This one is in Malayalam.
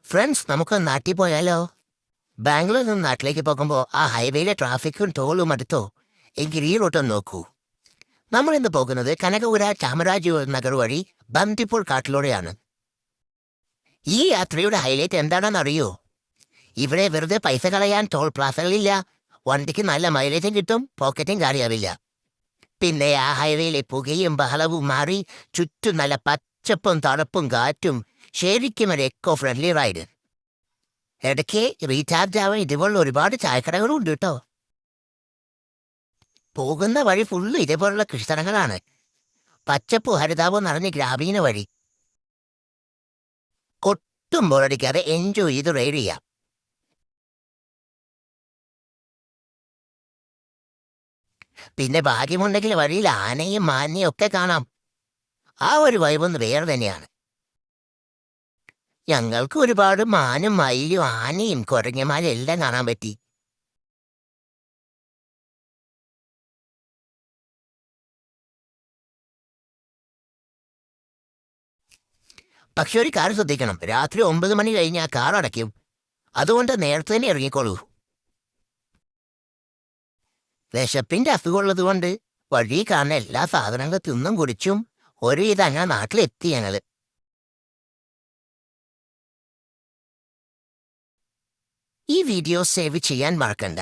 ഫ്രണ്ട്സ്, നമുക്ക് നാട്ടിൽ പോയാലോ? ബാംഗ്ലൂരിൽ നിന്ന് നാട്ടിലേക്ക് പോകുമ്പോൾ ആ ഹൈവേയിലെ ട്രാഫിക്കും ടോളും അടുത്തോ എങ്കിൽ ഈ റൂട്ടൊന്ന് നോക്കൂ. നമ്മൾ ഇന്ന് പോകുന്നത് കനകപുര ചാമരാജ് നഗർ വഴി ബന്ദിപ്പൂർ കാട്ടിലൂടെയാണ്. ഈ യാത്രയുടെ ഹൈലൈറ്റ് എന്താണെന്ന് അറിയോ? ഇവിടെ വെറുതെ പൈസ കളയാൻ ടോൾ പ്ലാസകളില്ല. വണ്ടിക്ക് നല്ല മൈലേജും കിട്ടും, പോക്കറ്റും കാര്യാവില്ല. പിന്നെ ആ ഹൈവേയിലെ പുകയും ബഹളവും മാറി ചുറ്റും നല്ല പച്ചപ്പും തണുപ്പും കാറ്റും. ശരിക്കും ഒരു എക്കോ ഫ്രണ്ട്ലി റൈഡ്. ഇടയ്ക്ക് റീചാർജ് ആവാൻ ഇതുപോലുള്ള ഒരുപാട് ചായക്കടകളും ഉണ്ട് കേട്ടോ. പോകുന്ന വഴി ഫുള്ള് ഇതേപോലുള്ള കൃഷിസ്ഥലങ്ങളാണ്. പച്ചപ്പും ഹരിതാപവും നിറഞ്ഞ ഗ്രാമീണ വഴി. ഒട്ടും ബോറടിക്കാതെ എൻജോയ് ചെയ്ത് റൈഡ് ചെയ്യാം. പിന്നെ ഭാഗ്യമുണ്ടെങ്കിൽ വഴിയിൽ ആനയും മാനയും ഒക്കെ കാണാം. ആ ഒരു വൈബൊന്ന് വേറെ തന്നെയാണ്. ഞങ്ങൾക്ക് ഒരുപാട് മാനും മയിലും ആനയും കുരങ്ങന്മാരും എല്ലാം കാണാൻ പറ്റി. പക്ഷെ ഒരു കാര്യം ശ്രദ്ധിക്കണം, രാത്രി 9 മണി കഴിഞ്ഞ് ആ കാർ അടയ്ക്കും. അതുകൊണ്ട് നേരത്തെ തന്നെ ഇറങ്ങിക്കോളൂ. വിശപ്പിന്റെ അസുഖമുള്ളത് കൊണ്ട് വഴി കാണുന്ന എല്ലാ സാധനങ്ങളും തിന്നും കുടിച്ചും ഒരുവിധം അങ്ങനെ നാട്ടിലെത്തി ഞങ്ങള്. ഈ വീഡിയോ സേവ് ചെയ്യാൻ മറക്കണ്ട.